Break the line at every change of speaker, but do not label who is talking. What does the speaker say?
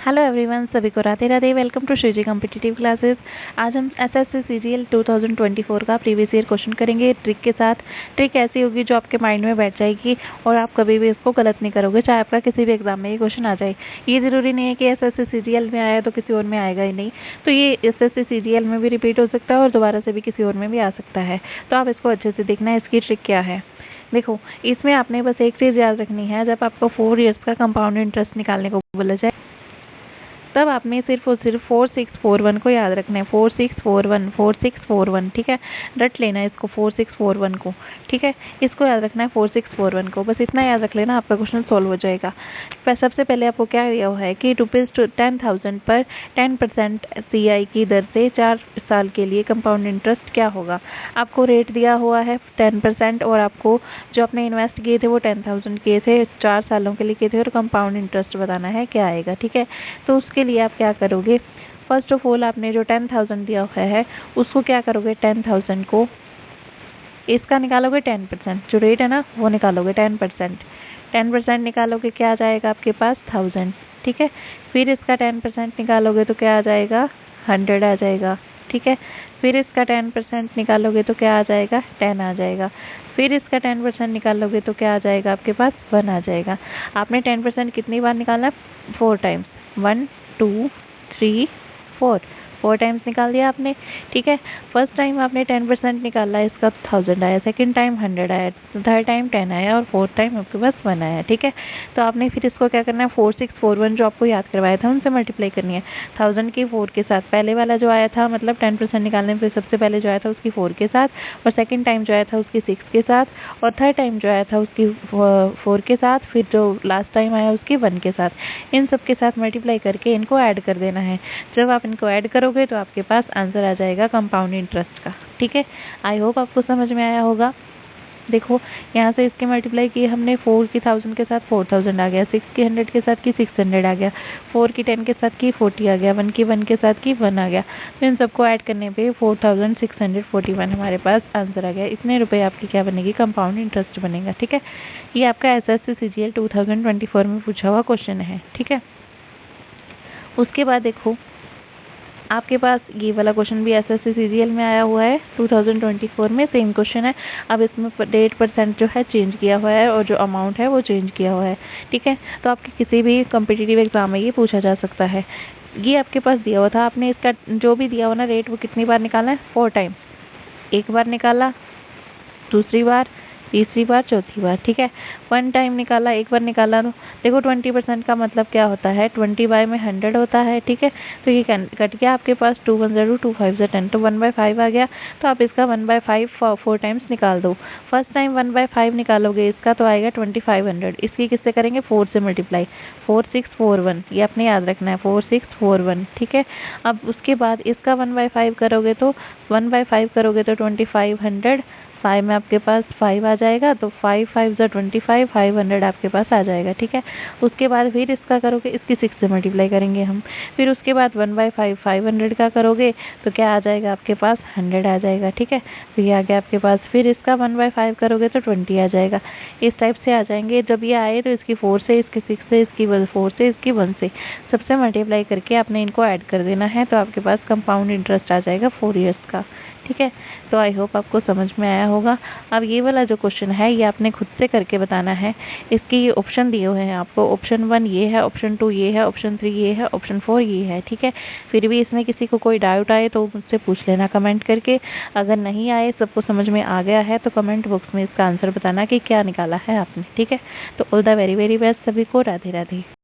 Hello everyone, सभी को Radhe Radhe. Welcome to Shreeji competitive classes. आज हम एसएससी सीजीएल 2024 का प्रीवियस ईयर क्वेश्चन करेंगे ट्रिक के साथ। ट्रिक ऐसी होगी जो आपके माइंड में बैठ जाएगी और आप कभी भी इसको गलत नहीं करोगे, चाहे आपका किसी भी एग्जाम में ये क्वेश्चन आ जाए। ये जरूरी नहीं है कि एसएससी सीजीएल में आया तो किसी और में आएगा ही नहीं, तो ये एसएससी सीजीएल में भी रिपीट हो सकता है और दोबारा से भी किसी और में भी आ सकता है। तो आप इसको अच्छे से देखना है, इसकी ट्रिक क्या है। देखो, इसमें आपने बस एक चीज़ याद रखनी है, जब आपको 4 ईयर्स का कंपाउंड इंटरेस्ट निकालने को बोला जाए तब आपने सिर्फ और सिर्फ 4641 को याद रखना है। 4641 ठीक है, रट लेना है इसको 4641 को, ठीक है, इसको याद रखना है 4641 को। बस इतना याद रख लेना, आपका क्वेश्चन सॉल्व हो जाएगा। सबसे पहले आपको क्या दिया हुआ है कि ₹10,000 पर 10% CI की दर से 4 साल के लिए कंपाउंड इंटरेस्ट क्या होगा। आपको रेट दिया हुआ है 10% और आपको जो आपने इन्वेस्ट किए थे वो 10,000 किए थे, 4 सालों के लिए किए थे और कंपाउंड इंटरेस्ट बताना है क्या आएगा, ठीक है। तो उसके लिए आप क्या करोगे, फर्स्ट ऑफ ऑल आपने जो 10,000 दिया हुआ है उसको क्या करोगे, 10,000 को इसका निकालोगे 10%, जो रेट है ना वो निकालोगे 10% निकालोगे, क्या आ जाएगा आपके पास 1000, ठीक है। फिर इसका 10% निकालोगे तो क्या आ जाएगा 100 आ जाएगा, ठीक है। फिर इसका 10% निकालोगे तो क्या आ जाएगा 10 आ जाएगा। फिर इसका 10% निकालोगे तो क्या आ जाएगा आपके पास 1 आ जाएगा। आपने 10% कितनी बार निकालना है, 4 टाइम्स, 1 2 3 4 टाइम्स निकाल दिया आपने, ठीक है। फर्स्ट टाइम आपने 10% निकाला, इसका 1000 आया, सेकंड टाइम 100 आया, थर्ड टाइम 10 आया और फोर्थ टाइम आपके पास 1 आया, ठीक है। तो आपने फिर इसको क्या करना है, 4641 जो आपको याद करवाया था उनसे मल्टीप्लाई करनी है 1000 की 4 के साथ। पहले वाला जो आया था मतलब 10% निकालने में सबसे पहले जो आया था उसकी 4 के साथ, और सेकेंड टाइम जो आया था उसकी 6 के साथ, और थर्ड टाइम जो आया था उसकी 4 के साथ, फिर जो लास्ट टाइम आया उसकी 1 के साथ। इन सब के साथ मल्टीप्लाई करके इनको ऐड कर देना है। जब आप इनको ऐड करोगे तो आपके पास आंसर आ जाएगा कंपाउंड इंटरेस्ट का, ठीक है। आई होप आपको समझ में आया होगा। देखो, यहाँ से इसके मल्टीप्लाई किए हमने, 4 की 1000 के साथ 4000 आ गया, 6 की 100 के साथ की 600 आ गया, 4 की 10 के साथ की 40 आ गया, 1 की 1 के साथ की 1 आ गया। तो इन सबको ऐड करने पे 4641 हमारे पास आंसर आ गया। इतने रुपए आपकी क्या बनेगी, कंपाउंड इंटरेस्ट बनेगा, ठीक है। ये आपका एसएससी सीजीएल 2024 में पूछा हुआ क्वेश्चन है, ठीक है। उसके बाद देखो, आपके पास ये वाला क्वेश्चन भी एसएससी सीजीएल में आया हुआ है 2024 में, सेम क्वेश्चन है। अब इसमें डेट परसेंट जो है चेंज किया हुआ है और जो अमाउंट है वो चेंज किया हुआ है, ठीक है। तो आपके किसी भी कॉम्पिटिटिव एग्जाम में ये पूछा जा सकता है। ये आपके पास दिया हुआ था, आपने इसका जो भी दिया हुआ ना रेट वो कितनी बार निकालना है, 4 टाइम, एक बार निकाला, दूसरी बार, तीसरी बार, चौथी बार, ठीक है। 1 टाइम निकाला, एक बार निकाला। तो देखो 20% का मतलब क्या होता है, 20 बाय में 100 होता है, ठीक है। तो ये कट गया आपके पास, 2 1 0 2 5 10, तो 1/5 आ गया। तो आप इसका 1/5 4 टाइम्स निकाल दो। फर्स्ट टाइम 1/5 निकालोगे इसका तो आएगा 2500। इसकी किससे करेंगे, 4 से मल्टीप्लाई, 4641, ये आपने याद रखना है 4641, ठीक है। अब उसके बाद इसका 1/5 करोगे तो 1/5 करोगे तो 2500, 5 में आपके पास 5 आ जाएगा, तो 5 5 25, 500 आपके पास आ जाएगा, ठीक है। उसके बाद फिर इसका करोगे, इसकी 6 से मल्टीप्लाई करेंगे हम। फिर उसके बाद 1/5 500 का करोगे तो क्या आ जाएगा आपके पास 100 आ जाएगा, ठीक है। तो ये आ गया आपके पास। फिर इसका 1/5 करोगे तो 20 आ जाएगा। इस टाइप से आ जाएंगे। जब ये आए तो इसकी 4 से, इसकी 6 से, इसकी 4 से, इसकी 1 से, सबसे मल्टीप्लाई करके आपने इनको ऐड कर देना है, तो आपके पास कंपाउंड इंटरेस्ट आ जाएगा 4 ईयर्स का, ठीक है। तो आई होप आपको समझ में आया होगा। अब ये वाला जो क्वेश्चन है ये आपने खुद से करके बताना है। इसके ये ऑप्शन दिए हुए हैं आपको, ऑप्शन 1 ये है, ऑप्शन 2 ये है, ऑप्शन 3 ये है, ऑप्शन 4 ये है, ठीक है। फिर भी इसमें किसी को कोई डाउट आए तो मुझसे पूछ लेना कमेंट करके। अगर नहीं आए, सबको समझ में आ गया है, तो कमेंट बॉक्स में इसका आंसर बताना कि क्या निकाला है आपने, ठीक है। तो all the very very best सभी को। राधे राधे।